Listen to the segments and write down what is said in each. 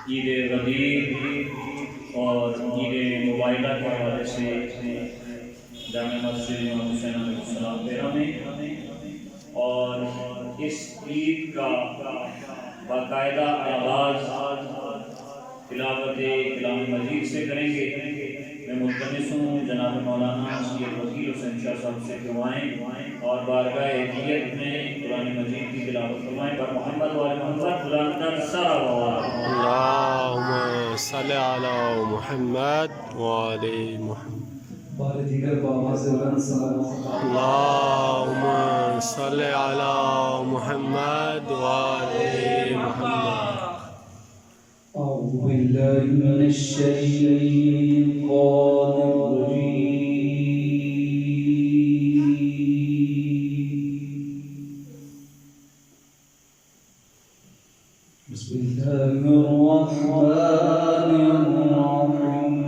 عید غدیر اور عید مبارکہ کے حوالے سے جامع مسجد امام حسین علیہ السلام تیرہ میں، اور اس عید کا باقاعدہ آغاز تلاوت کلام مجید سے کریں گے۔ میں ملتمس ہوں جناب مولانا سید وکیل حسین شاہ صاحب سے دعائیں اور بارگاہ ہدیت میں قرآن مجید کی تلاوت فرمائیں۔ پر محمد وآل محمد بلندر صلوات۔ اللہم صلی علی محمد وآل محمد۔ بار دیگر بآواز بلند صلوات۔ اللہم صلی علی محمد وآل محمد۔ اعوذ باللہ من الشیطان الرجیم، بسم اللہ الرحمن الرحیم۔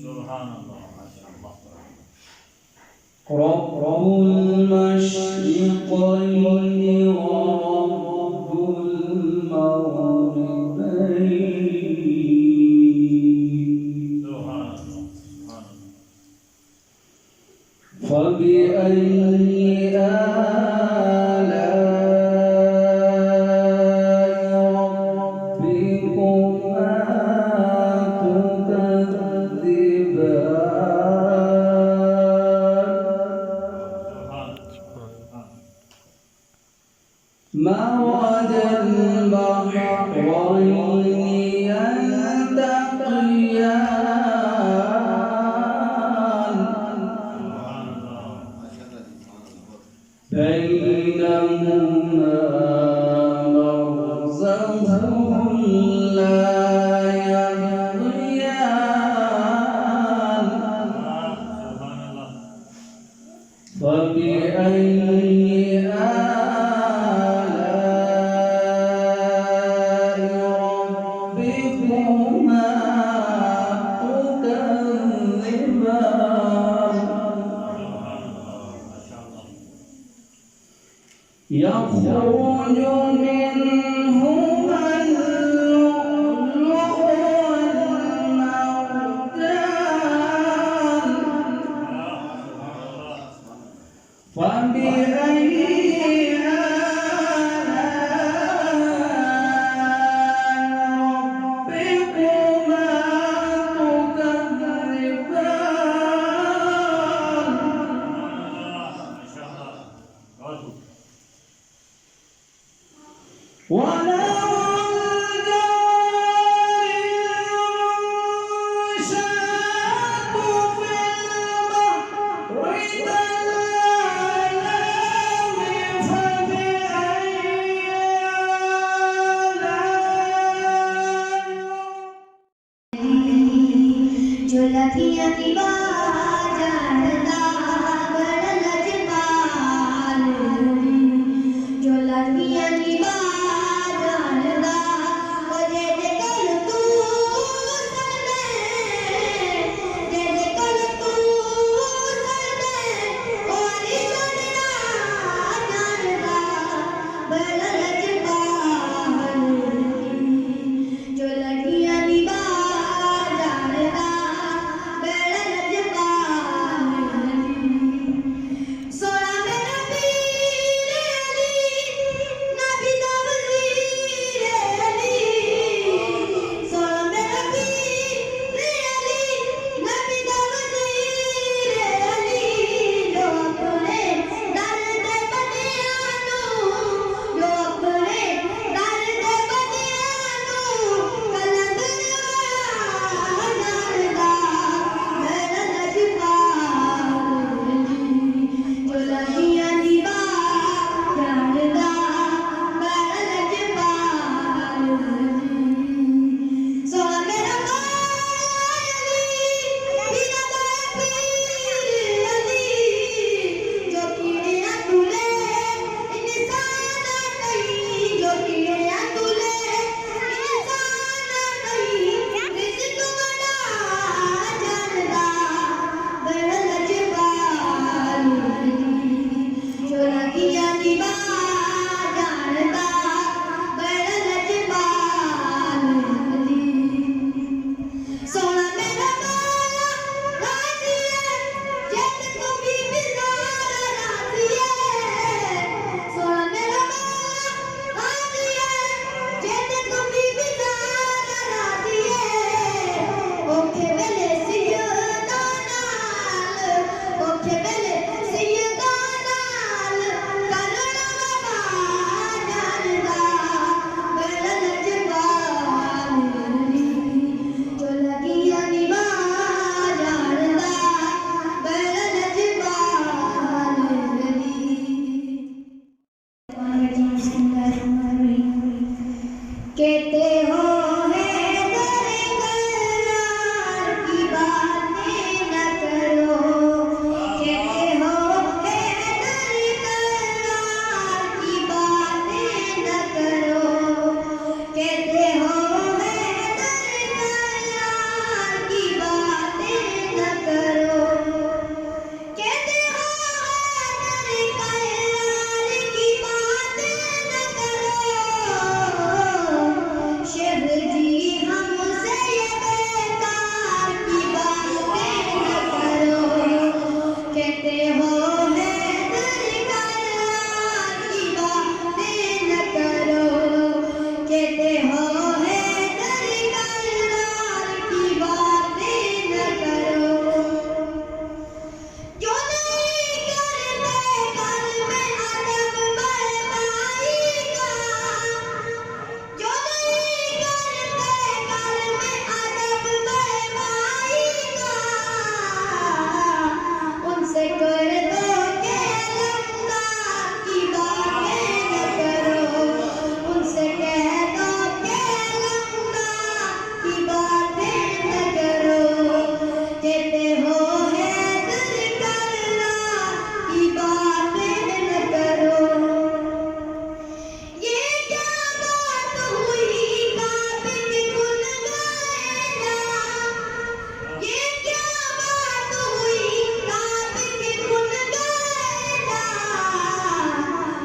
سبحان اللہ، ماشاء اللہ۔ رب المشرقین ورب المغربین، سبحان اللہ، سبحان اللہ۔ فبأي آلاء ربكما تكذبان، مرج البحرين يلتقيان، بينهما برزخ لا يبغيان، فبأي آلاء ربكما تكذبان، يخرج منهما اللؤلؤ والمرجان، فبأي آلاء ربكما تكذبان، ولا الجار المنشآت في البحر كالأعلام، فبأي آلاء جو لکھیاں کی باجڑدا بڑ لجپال، جو لکھیاں کی باجڑدا کہتے ہو حیدر کرار کی باتیں نہ کرو کہتے ہو حیدر کرار کی باتیں نہ کرو کہتے ہو حیدر کرار کی باتیں نہ کرو کہتے ہو حیدر کرار کی باتیں نہ کرو شیخ جی ہم سے یہ بیکار کی باتیں نہ کرو کہتے ہو حیدر کرار کی باتیں نہ کرو کہتے ہو حیدر کرار کی باتیں نہ کرو جو نہیں کرتے کل میں ادب بربائی کا جو نہیں کرتے کل میں ادب بربائی کا ان سے کر دو کہ لمدار کی باتیں نہ کرو ان سے کہہ دو کہ لمدار کی باتیں نہ کرو کہتے ہو حیدر کرار کی باتیں نہ کرو یہ کیا بات ہوئی کعبے کے کھل گئے نا یہ کیا بات ہوئی کعبے کے کھل گئے نا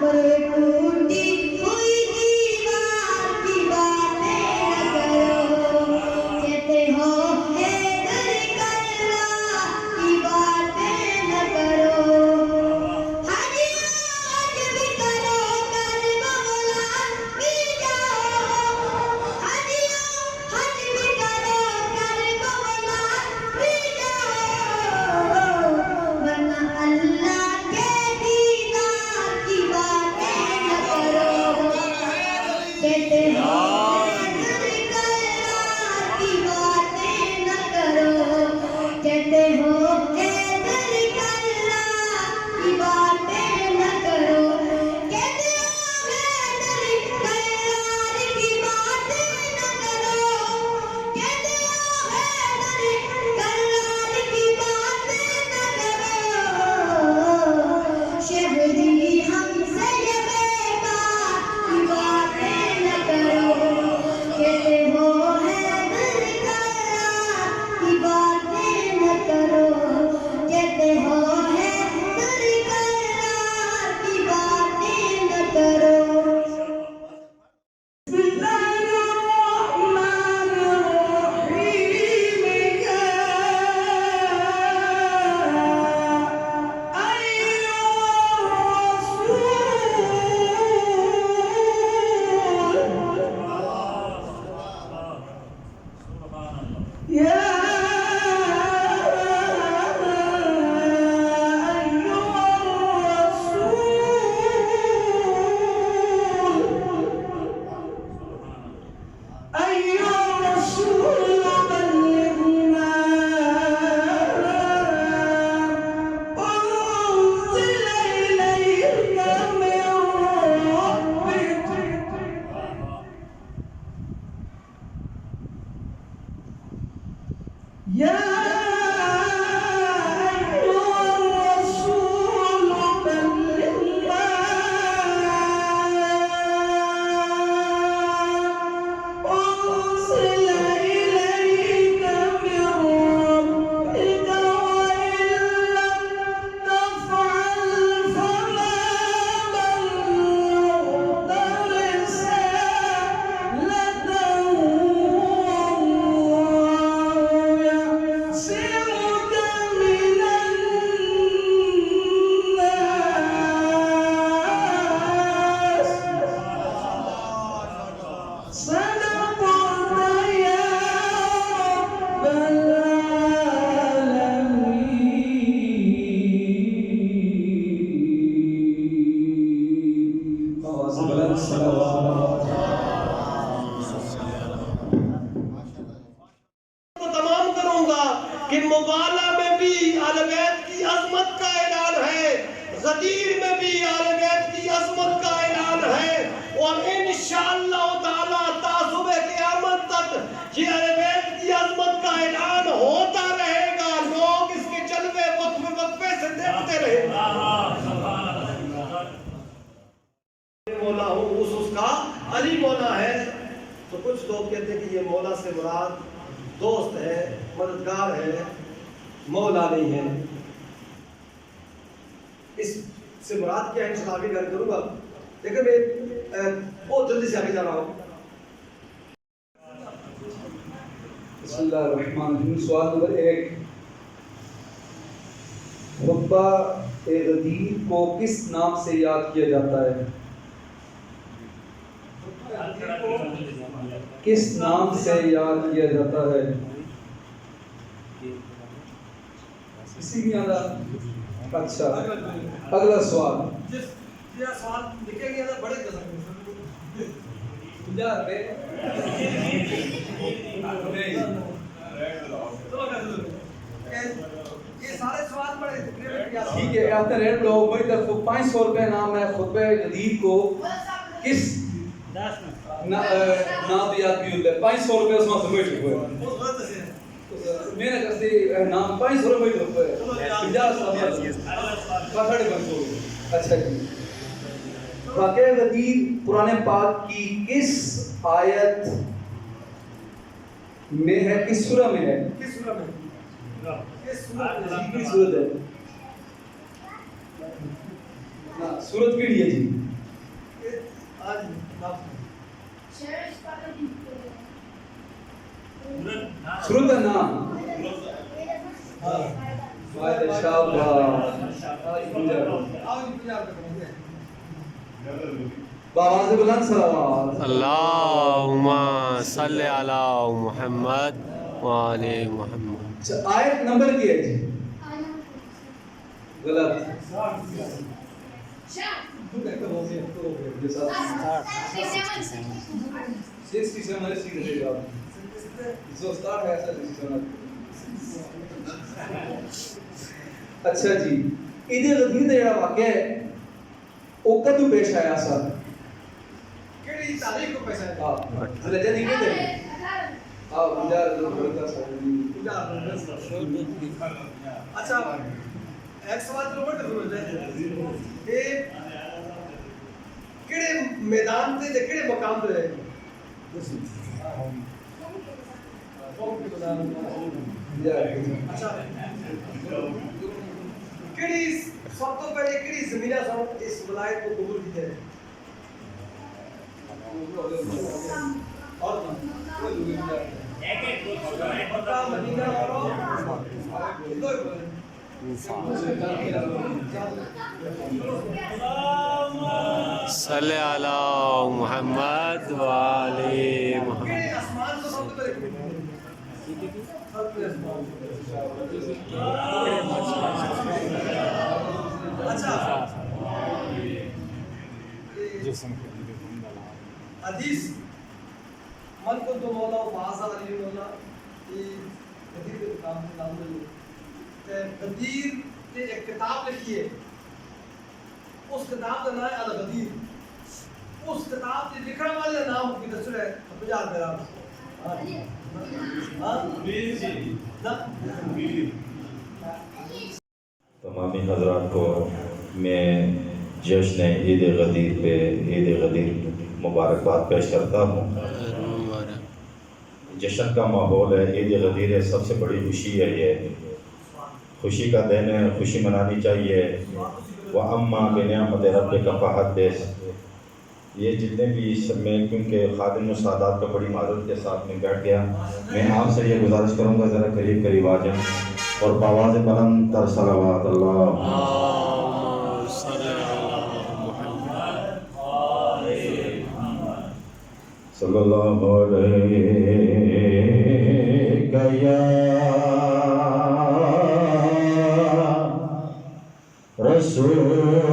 پر ٹوٹی ہوئی دیوار کی باتیں نہ کرو کہتے ہو حیدر کرار کی باتیں نہ کرو حج بھی کرو کربلا بھی جاؤ حج بھی کرو کربلا بھی جاؤ ورنہ اللہ کے دیدار کی باتیں نہ کرو کہتے ہو حیدر کرار کی باتیں نہ کرو کہتے ہو حیدر کرار کی باتیں نہ کرو کہتے ہو حیدر کرار کی باتیں نہ کرو کہتے ہو حیدر کرار کی باتیں نہ کرو شیخ جی ہم سے یہ بیکار کی باتیں نہ کرو کہتے ہو حیدر کرار کی باتیں نہ کرو کہتے ہو حیدر کرار کی باتیں نہ کرو بسم اللہ الرحمن الرحیم یا ایھا الرسول یا أيها الرسول بلغ ما أنزل إليك من ربك يا أيها الرسول بلغ ما أنزل إليك من ربك وإن لم تفعل فما بلغت رسالته والله يعصمك من الناس صدقت يا رب العالمين کو تمام کروں گا کہ مبالہ میں بھی اہل بیت کی عظمت کا اعلان ہے غدیر میں بھی اہل بیت کی عظمت کا اعلان ہے اور انشاءاللہ تعالی مولا ہوں، اس کا علی مولا ہے. تو کچھ لوگ کہتے ہیں کہ یہ مولا سے مراد دوست ہے، مددگار ہے، مولا نہیں ہے. اس سے مراد کیا ہے انشاءاللہ آگے بیان کروں گا، لیکن میں بہت جلدی سے آگے جا رہا ہوں. بسم اللہ الرحمن الرحیم. سوال نمبر 1، خطبہ غدیر کو کس نام سے یاد کیا جاتا ہے؟ کس نام سے یاد کیا جاتا ہے؟ کسی بھی آدھا؟ اچھا، اگلا سوال. سوال لکھیں گے بڑے قسم ٹھیک ہے، آپ نے ریٹ لو بڑی طرف 500 روپے نام ہے. خطبہ غدیر کو کس نام یاد بھی ہوتا ہے؟ 500 روپے اس میں سمجھ ہوئے میں نے کہتے نام 500 روپے ہوتا ہے. اچھا جی، واقعہ غدیر قرآن پاک کی کس آیت میں ہے؟ کس سورہ میں ہے؟ کس سورہ میں؟ کس سورت ہے؟ سورت کیڑی ہے جی؟ سورت کا نام بآواز بلند صلوات. اللہم صلی علی محمد وآل محمد. آیت نمبر کیا ہے جی؟ غلط. 67. اچھا جی، عید غدیر کا جڑا واقعہ ہے وہ کدوں پیش آیا سر؟ کیڑی تاریخ کو پیش آیا؟ ہاں درجہ نہیں کہتے. ہاں 50. اچھا ایک سوال تو بڑا ضرورت ہے کہ کیڑے میدان تے تے کیڑے مقام تے ہے؟ اچھا کیڑی سب تو پہلے کیڑی زمینہ سب اس ولایت کو قبول کی ہے؟ اور مکہ مدینہ اور صلی علی محمد وآل محمد. کیڑے آسمان کو سب تو پہلے اچھا حدیث من کو تو مولا و فاضا علی مولا یہ غدیر کے نام لے غدیر نے ایک کتاب لکھی ہے، اس کتاب کا نام ہے الغدیر. اس کتاب کے لکھنے والے کا نام کی دسر ہے بجار میرا. تمامی حضرات کو میں جشن عید غدیر پہ عید غدیر مبارکباد پیش کرتا ہوں. جشن کا ماحول ہے، عید غدیر ہے، سب سے بڑی خوشی ہے، یہ خوشی کا دن ہے، خوشی منانی چاہیے. وَأَمَّا بِنِعْمَتِ رَبِّكَ فَحَدِّثْ. یہ جتنے بھی سب میں کیونکہ خادم و سادات کا بڑی معذرت کے ساتھ میں بیٹھ گیا، میں آپ سے یہ گزارش کروں گا ذرا قریب قریب آ جائیں اور بآواز بلند تر صلوات اللہ صلی اللہ علیہ رسول اللہ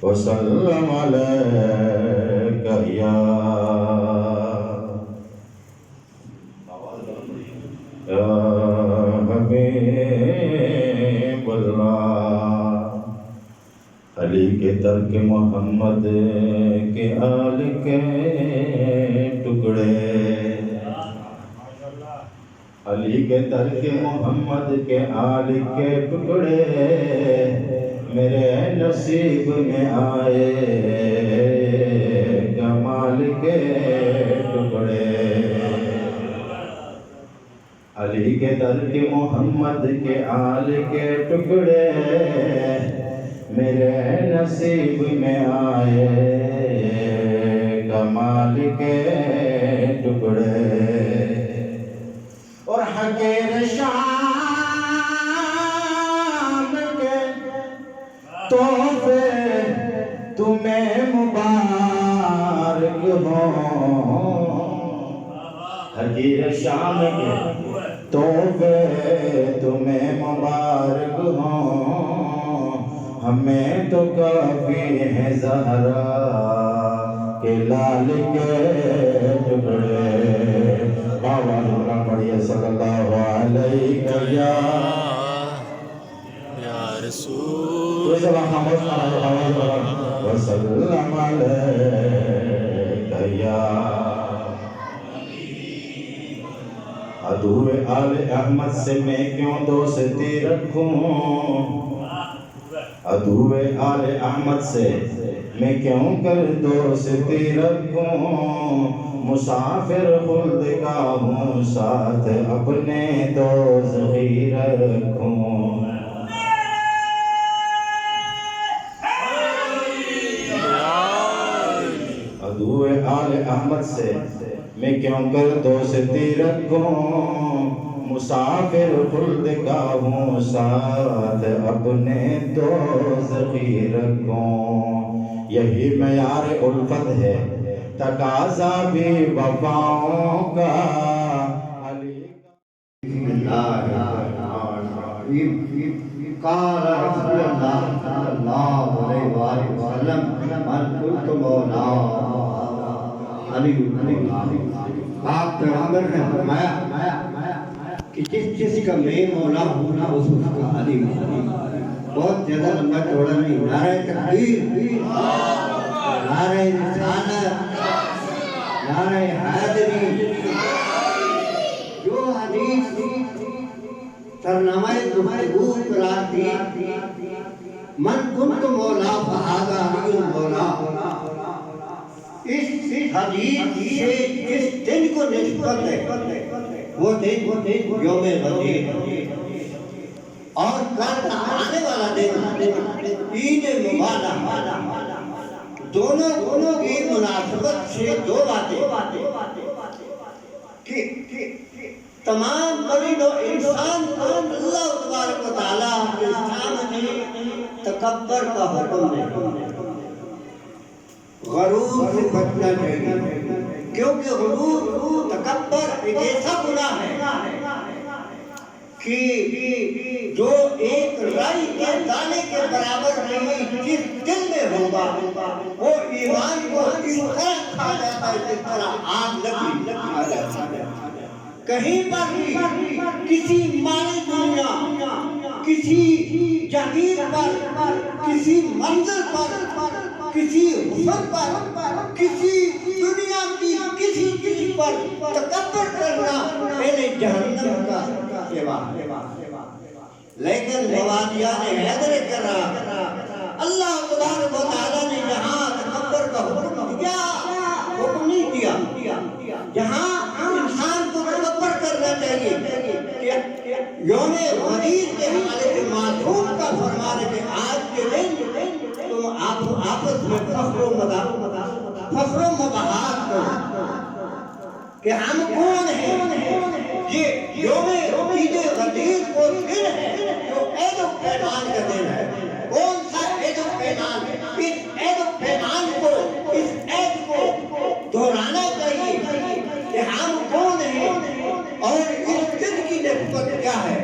وسلم علیک یا حبیب اللہ. علی کے در کے محمد کے آل کے ٹکڑے علی کے ترک محمد کے آل کے ٹکڑے میرے نصیب میں آئے کمال کے ٹکڑے علی کے ترک محمد کے آل کے ٹکڑے میرے نصیب میں آئے کمال کے ٹکڑے اور حقیر شام کے تحفے تمہیں مبارک ہوں حقیر شام کے تحفے تمہیں مبارک ہوں ہمیں تو کافی ہے زہرا کے لال کے ٹکڑے بابا نورا پڑھیے صلی اللہ علیہ یا رسول وسلم علیہ یا عدو آل احمد سے میں کیوں دوستی رکھوں عدو آل احمد سے میں کیوں کر دوستی رکھوں مسافر خلد کا ہوں ساتھ اپنے دوزخی رکھوں عدو آل احمد سے میں کیوں کر دوستی رکھوں مسافر خلد کا ہوں ساتھ اپنے دوزخی رکھوں یہی معیار الفت ہے تقاضا بھی وفاؤں کا قال رسول اللہ صلی اللہ علیہ وسلم من قلت مولا علی آپ پیغمبر نے فرمایا کہ جس جس کا میں مولا ہوں نا اس کا علی بہت زیادہ لمبا چوڑا نہیں نعرہ تکبیر نعرہ رسالت نعرہ حیدری جو حدیث سرنامہ گفتگو قرار دی من کنت مولا فہذا علی مولا اس حدیث سے جس دن کو نسبت ہے وہ دن یوم غدیر اور کل آنے والا دن عید مبارک دونوں کی مناسبت سے دو باتیں کہ تمام مرید و انسان کو اللہ تبارک و تعالیٰ اسلام نے تکبر کا حکم دے غرور سے بچنا چاہیے کیونکہ غرور تکبر ایک ایسا گناہ ہے کہ جو ایک رائی کے دانے کے برابر نہیں جس دل میں ہوگا وہ ایمان کو اس طرح کھا جاتا ہے جس طرح آگ لگی کھا جاتا ہے کہیں پر بھی کسی مالی دنیا کسی جاگیر پر کسی منظر پر کسی حسن پر کسی دنیا کی کسی پر تکبر کرنا پہلے جہنم کا سوا لیکن موادیان حیدر کر رہا اللہ تبارک و تعالیٰ نے جہاں تکبر کا حکم دیا حکم نہیں دیا جہاں انسان کو تکبر کرنا چاہیے یوم غدیر کے حوالے سے معصوم کا فرمان ہے کہ آج کے دن تم آپس میں فخر و مباحث کرو کہ ہم کون ہیں یہ یوم عید غدیر کو دن ہے جو عید الفطر کا دن ہے کون سا عید الفطر اس عید الفطر کو اس عید کو دہرانا چاہیے کہ ہم کون ہیں اور اس دن کی نسبت کیا ہے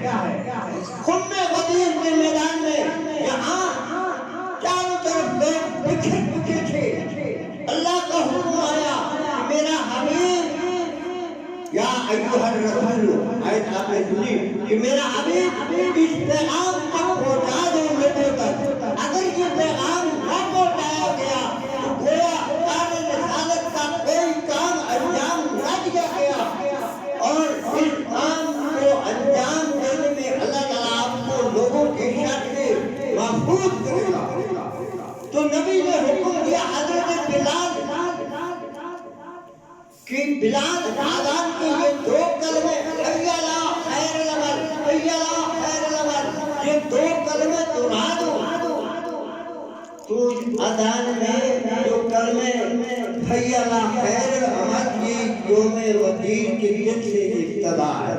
خم غدیر کے میدان میں یہاں چاروں طرف لوگ بکھر تھے اللہ کا حکم آیا میرا حبیب یا ایوہ الرسول آیت آپ نے سنی کہ میرا حبیب اس پیغام تک پہنچا دو لوگوں تک اگر یہ پیغام نہ پہنچایا گیا تو گویا کار رسالت کا کوئی کام انجام نہ دیا گیا اور اس کام کے بلال آزان کے یہ دو کلمے حی علی خیر العمل، حی علی خیر العمل، یہ دو کلمے دہرا دو تو اذان میں جو کلمے حی علی خیر العمل یہ یوم غدیر کے دن سے ابتدا ہے،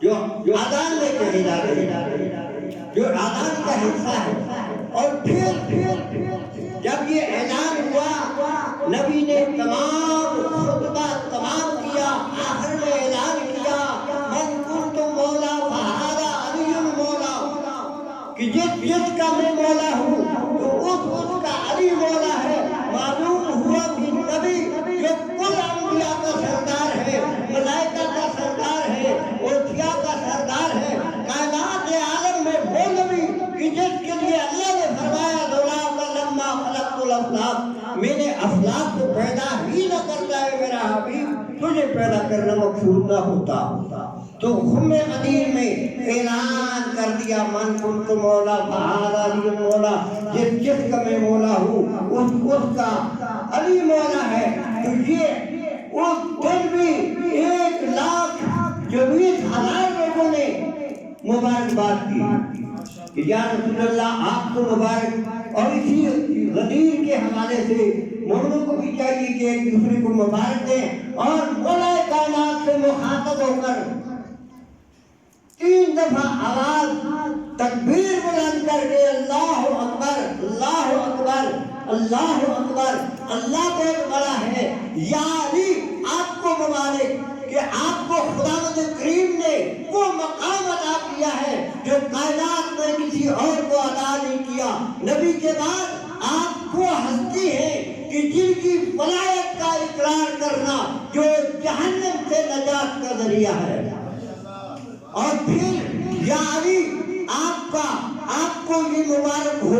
جو اذان میں کہی جاتی ہے، جو اذان کا حصہ ہے۔ اور پھر جب یہ اعلان ہوا نبی نے تمام خطبہ تمام کیا، آخر میں اعلان کیا من کنت مولا فہذا علی مولا، کہ جس کا میں مولا ہوں تو اس کا علی مولا ہے۔ معلوم ہوا کہ نبی جو کل انبیاء کا سردار ہے، ملائکہ کا سردار ہے، اولیاء کا سردار ہے، کائنات عالم میں وہ نبی کہ جس کے لیے اللہ نے فرمایا لولا لما خلقت الافلاق، میں نے افلاق کو پیدا ہی نہ کرتا ہے میرا حبیب، تجھے پیدا کرنا مقصود نہ ہوتا۔ تو خم قدیر میں اعلان کر دیا من کنت مولا فہذا علی مولا، جس کا میں مولا ہوں اس کا علی مولا ہے۔ تو یہ اس دن بھی 1,20,000 لوگوں نے مبارکباد کی کہ یا رسول اللہ آپ کو مبارک، اور اسی غدیر کے حوالے سے مومنوں کو بھی چاہیے کہ ایک دوسرے کو مبارک دیں، اور مولا کائنات سے مخاطب ہو کر 3 دفعہ آواز تکبیر بلند کر کے اللہ اکبر اللہ اکبر اللہ اکبر، اللہ بہت بڑا ہے، یا علی آپ کو مبارک کہ آپ کو خداوند کریم نے وہ مقام عطا کیا ہے جو کائنات میں کسی اور کو عطا نہیں کیا۔ نبی کے بعد آپ کو ہستی ہے کہ جن کی ولایت کا اقرار کرنا جو جہنم سے نجات کا ذریعہ ہے۔ اور پھر یا علی آپ کو یہ مبارک ہو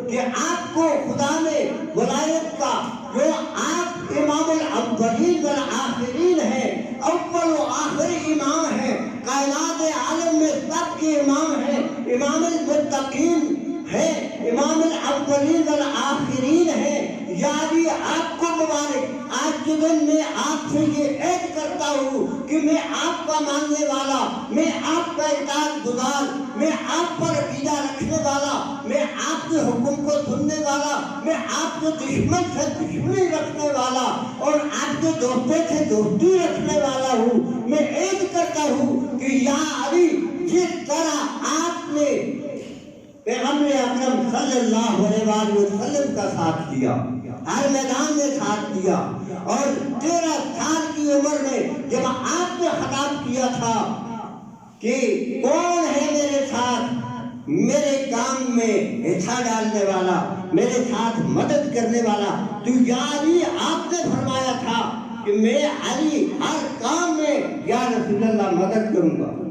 کہ آپ کو خدا نے ولایت کا، جو آپ امام الاولین والآخرین ہیں، اول و آخر امام ہیں، کائنات عالم میں سب کے امام ہیں، امام المتقین ہیں، امام الاولین والآخرین ہیں۔ یا علی آپ کو مبارک، آج کے دن میں آپ سے یہ عہد کرتا ہوں کہ میں آپ کا ماننے والا، میں آپ کا اطاعت گزار، میں آپ پر عقیدہ رکھنے والا، میں آپ کے حکم کو سننے والا، میں آپ کے دشمن سے دشمنی رکھنے والا اور آپ کے دوستوں سے دوستی رکھنے والا ہوں۔ میں عہد کرتا ہوں کہ یا علی جس طرح آپ نے پیغمبر اکرم صلی اللہ علیہ وسلم کا ساتھ دیا، ہر میدان میں ساتھ دیا، اور 13 سال کی عمر میں جب آپ نے خطاب کیا تھا کہ کون ہے میرے ساتھ میرے کام میں حصہ ڈالنے والا، میرے ساتھ مدد کرنے والا، تو یا علی آپ نے فرمایا تھا کہ میں علی ہر کام میں یا رسول اللہ مدد کروں گا۔